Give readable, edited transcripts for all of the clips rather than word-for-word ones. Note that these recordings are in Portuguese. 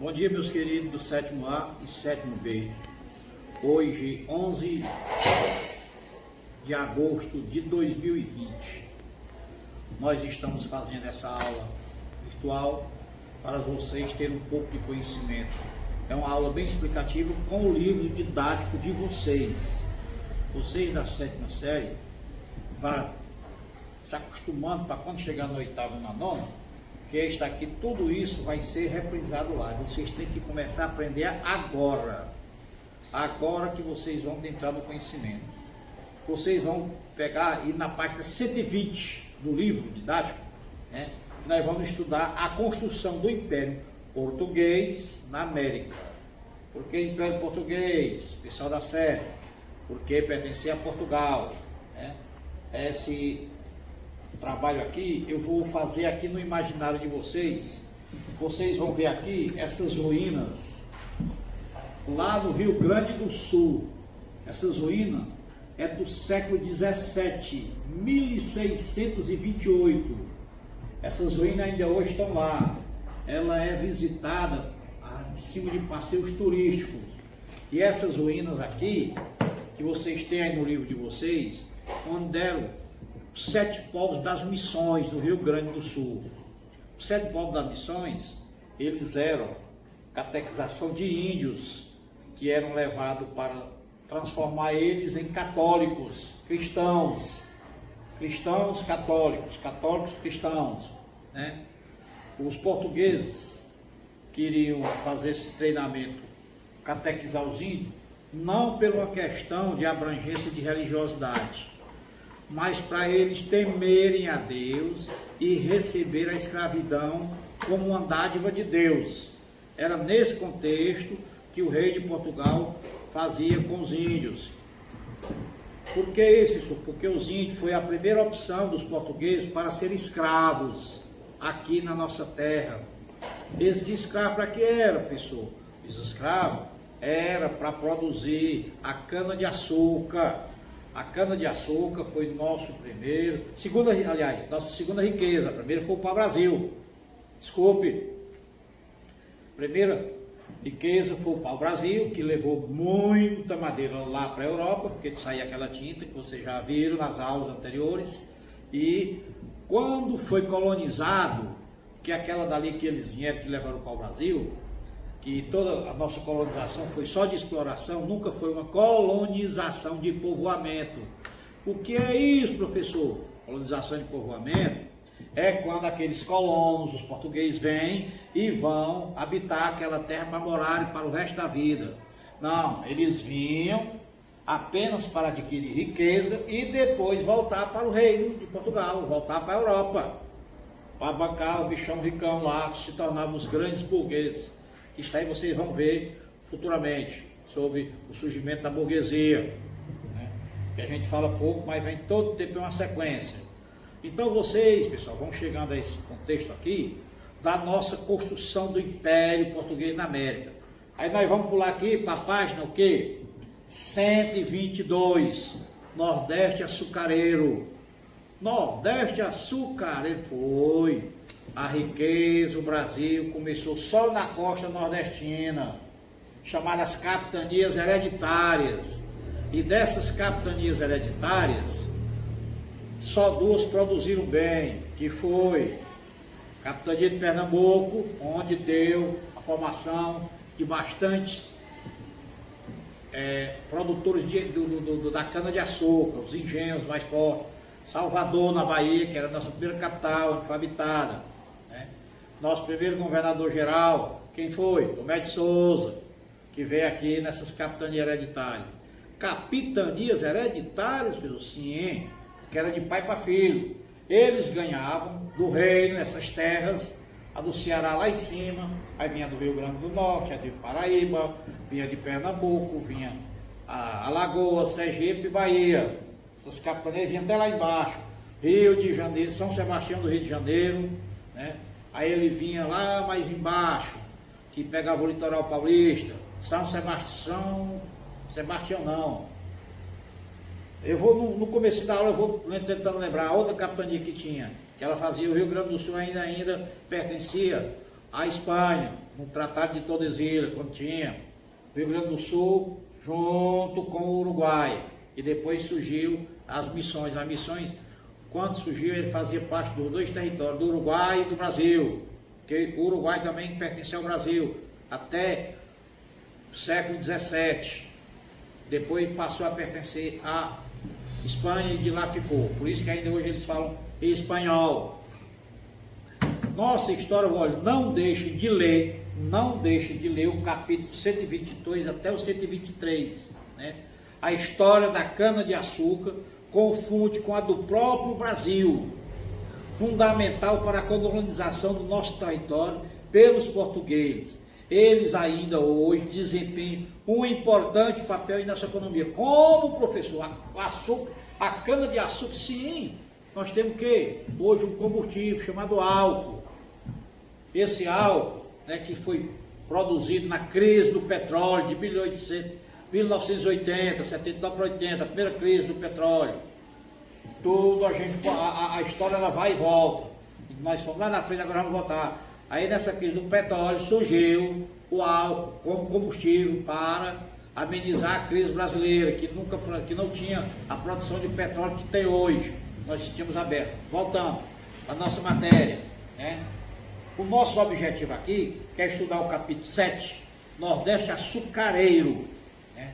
Bom dia, meus queridos do 7º A e 7º B. Hoje, 11 de agosto de 2020, nós estamos fazendo essa aula virtual para vocês terem um pouco de conhecimento. É uma aula bem explicativa com o livro didático de vocês. Vocês da 7ª série vão se acostumando para quando chegar no 8º e na 9ª, que está aqui, tudo isso vai ser reprisado lá. Vocês têm que começar a aprender agora. Agora que vocês vão entrar no conhecimento. Vocês vão pegar e na página 120 do livro didático, né, nós vamos estudar a construção do Império Português na América. Por que Império Português? Pessoal da série. Porque pertencia a Portugal, né? Esse trabalho aqui eu vou fazer aqui no imaginário de vocês. Vocês vão ver aqui essas ruínas lá no Rio Grande do Sul. Essas ruínas é do século 17, 1628. Essas ruínas ainda hoje estão lá. Ela é visitada em cima de passeios turísticos. E essas ruínas aqui, que vocês têm aí no livro de vocês, onde deram os 7 povos das missões do Rio Grande do Sul. Os 7 povos das missões, eles eram catequização de índios, que eram levados para transformar eles em católicos, cristãos católicos, católicos cristãos, né? Os portugueses queriam fazer esse treinamento, catequizar os índios, não por uma questão de abrangência de religiosidade, mas para eles temerem a Deus e receber a escravidão como uma dádiva de Deus. Era nesse contexto que o rei de Portugal fazia com os índios. Por que isso? Porque os índios foi a primeira opção dos portugueses para serem escravos aqui na nossa terra. Esses escravos para que era, professor? Esses escravos era para produzir a cana-de-açúcar. A cana-de-açúcar foi nosso primeiro, nossa segunda riqueza. A primeira foi para o Brasil. Desculpe. Primeira riqueza foi para o Brasil, que levou muita madeira lá para a Europa, porque saía aquela tinta que vocês já viram nas aulas anteriores. E quando foi colonizado, que aquela dali que eles vieram, que levaram para o Brasil, que toda a nossa colonização foi só de exploração, nunca foi uma colonização de povoamento. O que é isso, professor? Colonização de povoamento é quando aqueles colonos, os portugueses, vêm e vão habitar aquela terra para morarem para o resto da vida. Não, eles vinham apenas para adquirir riqueza e depois voltar para o reino de Portugal, voltar para a Europa, para bancar o bichão ricão lá, que se tornavam os grandes burgueses. Isso aí vocês vão ver futuramente sobre o surgimento da burguesia, né? Que a gente fala pouco, mas vem todo tempo em uma sequência. Então vocês, pessoal, vão chegando a esse contexto aqui da nossa construção do Império Português na América. Aí nós vamos pular aqui para a página o quê? 122, Nordeste Açucareiro. Nordeste Açucareiro foi a riqueza. O Brasil começou só na costa nordestina, chamadas capitanias hereditárias. E dessas capitanias hereditárias, só 2 produziram bem, que foi a capitania de Pernambuco, onde deu a formação de bastantes produtores da cana-de-açúcar, os engenhos mais fortes. Salvador, na Bahia, que era a nossa primeira capital, onde foi habitada, né? Nosso primeiro governador-geral, quem foi? Tomé de Souza, que veio aqui nessas capitanias hereditárias. Capitanias hereditárias, filho? Sim, que era de pai para filho. Eles ganhavam do reino essas terras, a do Ceará lá em cima, aí vinha do Rio Grande do Norte, a de Paraíba, vinha de Pernambuco, vinha a Alagoas, Sergipe e Bahia. Essas capitanias vinham até lá embaixo, Rio de Janeiro, São Sebastião do Rio de Janeiro, né? Aí ele vinha lá mais embaixo, que pegava o litoral paulista, São Sebastião não. Eu vou, no começo da aula, eu vou tentando lembrar a outra capitania que tinha, que ela fazia, o Rio Grande do Sul ainda pertencia a Espanha, no Tratado de Tordesilhas, quando tinha o Rio Grande do Sul, junto com o Uruguai, e depois surgiu as missões. As missões, quando surgiu, ele fazia parte dos dois territórios, do Uruguai e do Brasil, que o Uruguai também pertencia ao Brasil, até o século XVII. Depois passou a pertencer à Espanha e de lá ficou. Por isso que ainda hoje eles falam espanhol. Nossa história, olha, não deixe de ler o capítulo 122 até o 123, né? A história da cana-de-açúcar confunde com a do próprio Brasil, fundamental para a colonização do nosso território pelos portugueses. Eles ainda hoje desempenham um importante papel em nossa economia. Como, professor, a cana-de-açúcar, sim, nós temos que hoje um combustível chamado álcool. Esse álcool, né, que foi produzido na crise do petróleo de 1980, 79 para 80, a primeira crise do petróleo. Tudo a história ela vai e volta. Nós fomos lá na frente, agora vamos voltar. Aí nessa crise do petróleo surgiu o álcool como combustível para amenizar a crise brasileira, que não tinha a produção de petróleo que tem hoje. Nós tínhamos aberto. Voltando à nossa matéria, né? O nosso objetivo aqui é estudar o capítulo 7, Nordeste Açucareiro, né?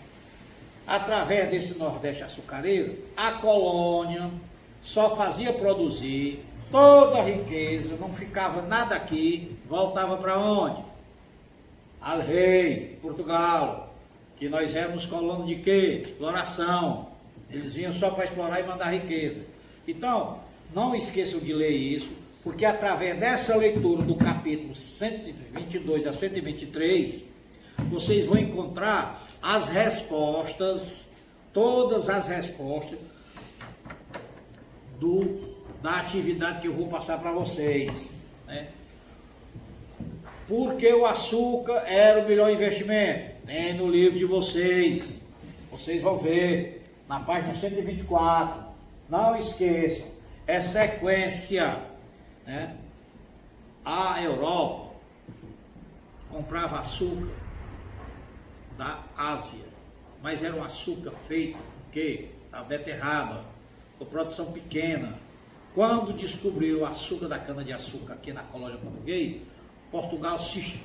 Através desse Nordeste Açucareiro, a colônia só fazia produzir toda a riqueza, não ficava nada aqui, voltava para onde? Al rei, Portugal, que nós éramos colônia de quê? Exploração. Eles vinham só para explorar e mandar riqueza. Então, não esqueçam de ler isso, porque através dessa leitura do capítulo 122 a 123, vocês vão encontrar as respostas, todas as respostas da atividade que eu vou passar para vocês, né? Porque o açúcar era o melhor investimento? Tem no livro de vocês, vocês vão ver, na página 124, não esqueçam, é sequência, né? A Europa comprava açúcar da Ásia, mas era um açúcar feito da beterraba, com produção pequena. Quando descobriram o açúcar da cana-de-açúcar aqui na colônia portuguesa, Portugal se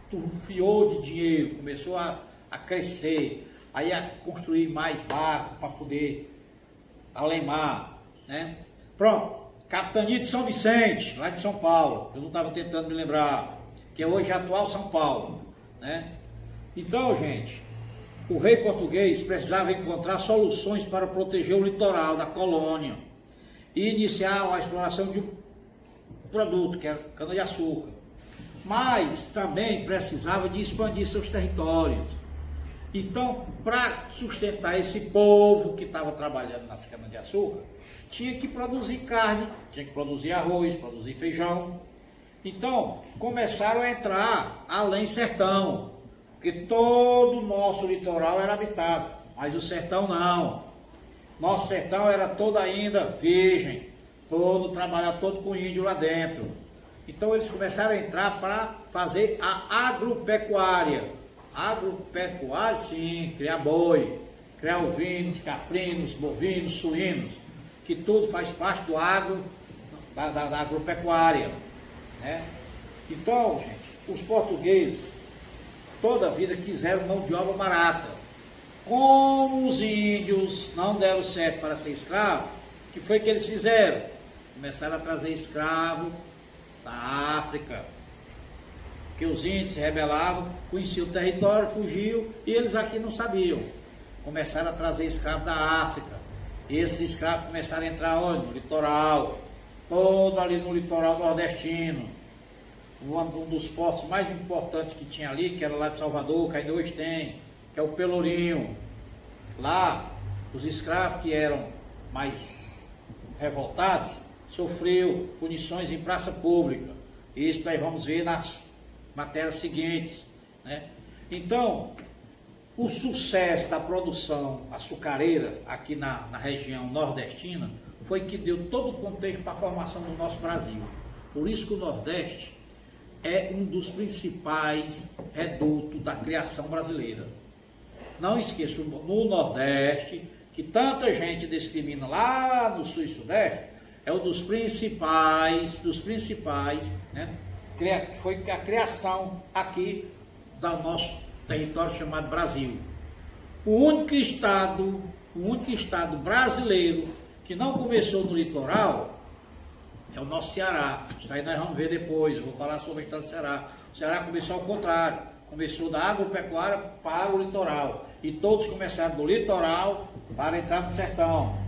estufiou de dinheiro, começou a crescer, aí a construir mais barcos para poder alemar, né? Pronto, Capitania de São Vicente, lá de São Paulo, eu não estava tentando me lembrar, que é hoje atual São Paulo, né? Então, gente, o rei português precisava encontrar soluções para proteger o litoral da colônia e iniciar a exploração de um produto, que era cana-de-açúcar. Mas também precisava de expandir seus territórios. Então, para sustentar esse povo que estava trabalhando nas canas-de-açúcar, tinha que produzir carne, tinha que produzir arroz, produzir feijão. Então, começaram a entrar além sertão, porque todo o nosso litoral era habitado, mas o sertão não. Nosso sertão era todo ainda virgem, todo trabalhado, todo com índio lá dentro. Então eles começaram a entrar para fazer a agropecuária. Agropecuária, sim, criar boi, criar ovinos, caprinos, bovinos, suínos, que tudo faz parte do da agropecuária, né? Então, gente, os portugueses toda a vida quiseram mão de obra barata. Como os índios não deram certo para ser escravo, o que foi que eles fizeram? Começaram a trazer escravo da África, porque os índios se rebelavam, conheciam o território, fugiam, e eles aqui não sabiam. Começaram a trazer escravo da África. Esses escravos começaram a entrar onde? No litoral, todo ali no litoral nordestino. Um dos portos mais importantes que tinha ali, que era lá de Salvador, que ainda hoje tem, que é o Pelourinho. Lá, os escravos que eram mais revoltados, sofreu punições em praça pública. Isso nós vamos ver nas matérias seguintes, né? Então, o sucesso da produção açucareira aqui na região nordestina foi que deu todo o contexto para a formação do nosso Brasil. Por isso que o Nordeste é um dos principais redutos da criação brasileira. Não esqueça, no Nordeste, que tanta gente discrimina lá no Sul e Sudeste, é um dos principais, né? Foi a criação aqui do nosso território chamado Brasil. O único estado brasileiro que não começou no litoral é o nosso Ceará. Isso aí nós vamos ver depois, eu vou falar sobre o estado do Ceará. O Ceará começou ao contrário, começou da agropecuária para o litoral. E todos começaram do litoral para entrar no sertão.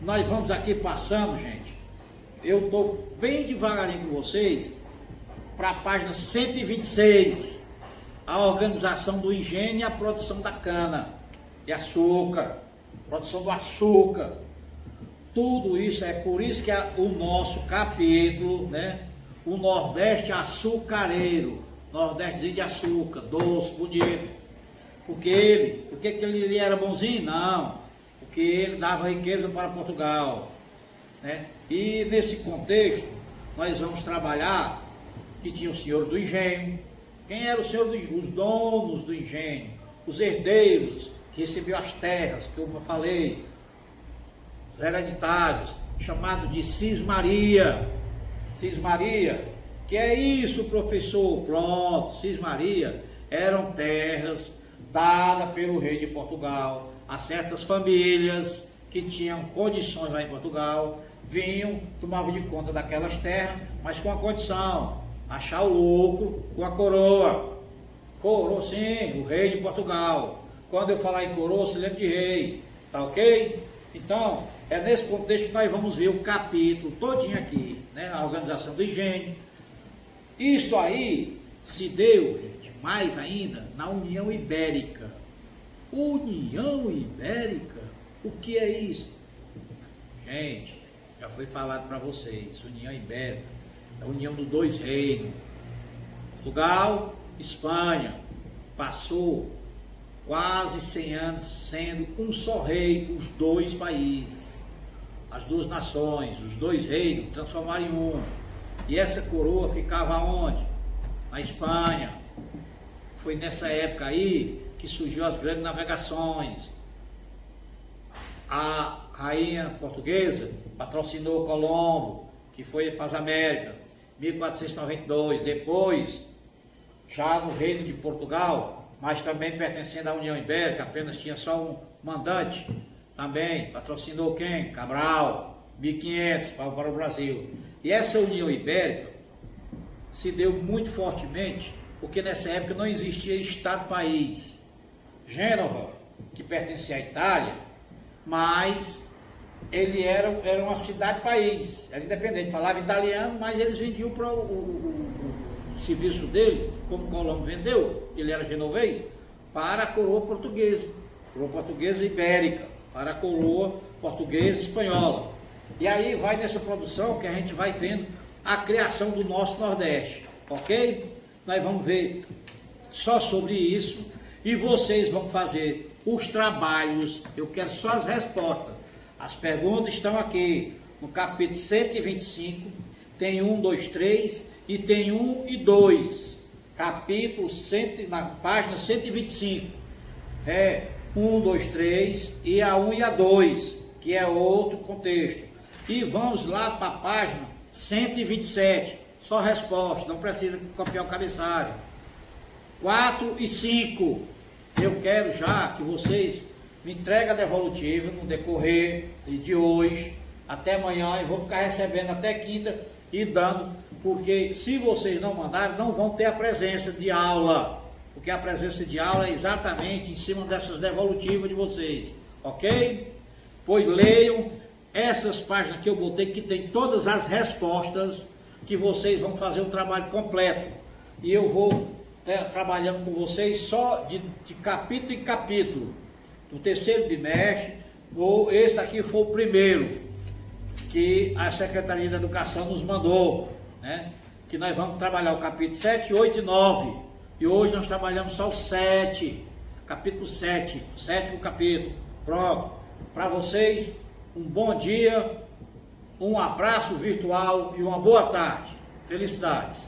Nós vamos aqui passando, gente. Eu estou bem devagarinho com vocês para a página 126. A organização do engenho e a produção da cana de açúcar, produção do açúcar. Tudo isso, é por isso que o nosso capítulo, né? O Nordeste açucareiro, Nordestezinho de açúcar, doce, bonito. Por que ele era bonzinho? Não, porque ele dava riqueza para Portugal, né? E nesse contexto, nós vamos trabalhar que tinha o senhor do engenho. Quem era o senhor do engenho? Os donos do engenho, os herdeiros, que recebiam as terras, que eu falei, os hereditários, chamado de cismaria. Cismaria, que é isso, professor? Pronto, cismaria eram terras dadas pelo rei de Portugal a certas famílias que tinham condições lá em Portugal, vinham, tomavam de conta daquelas terras, mas com a condição, achar o lucro com a coroa. Coroa, sim, o rei de Portugal. Quando eu falar em coroa, se lembra de rei, tá ok? Então, é nesse contexto que nós vamos ver o capítulo todinho aqui, né? A organização do engenho. Isso aí se deu, gente, mais ainda, na União Ibérica. União Ibérica? O que é isso? Gente, já foi falado para vocês, União Ibérica é a união dos dois reinos. Portugal, Espanha, passou quase 100 anos sendo um só rei, os dois países, as duas nações, os dois reinos transformaram em um. E essa coroa ficava onde? Na Espanha. Foi nessa época aí que surgiu as grandes navegações. A rainha portuguesa patrocinou Colombo, que foi para as Américas, 1492. Depois, já no reino de Portugal, mas também pertencendo à União Ibérica, apenas tinha só um mandante, também patrocinou quem? Cabral, 1500 para o Brasil. E essa União Ibérica se deu muito fortemente, porque nessa época não existia Estado-país. Gênova, que pertencia à Itália, mas ele era uma cidade-país, era independente, falava italiano, mas eles vendiam para o serviço dele, como Colombo vendeu, ele era genovês, para a coroa portuguesa ibérica, para a coroa portuguesa espanhola. E aí vai nessa produção que a gente vai vendo a criação do nosso Nordeste, ok? Nós vamos ver só sobre isso e vocês vão fazer os trabalhos, eu quero só as respostas. As perguntas estão aqui no capítulo 125, tem 1, 2, 3 e tem 1 e 2. Capítulo 100, na página 125. É 1, 2, 3 e a 1 e a 2, que é outro contexto. E vamos lá para a página 127. Só resposta, não precisa copiar o cabeçalho. 4 e 5. Eu quero já que vocês me entreguem a devolutiva no decorrer de hoje até amanhã. E vou ficar recebendo até quinta e dando, porque se vocês não mandarem, não vão ter a presença de aula. Porque a presença de aula é exatamente em cima dessas devolutivas de vocês, ok? Pois leiam essas páginas que eu botei, que tem todas as respostas, que vocês vão fazer o trabalho completo. E eu vou trabalhando com vocês só de capítulo em capítulo. No terceiro bimestre, esse aqui foi o primeiro que a Secretaria da Educação nos mandou, né? Que nós vamos trabalhar o capítulo 7, 8 e 9. E hoje nós trabalhamos só o 7, capítulo 7, o 7º capítulo. Pronto. Para vocês, um bom dia, um abraço virtual e uma boa tarde. Felicidades.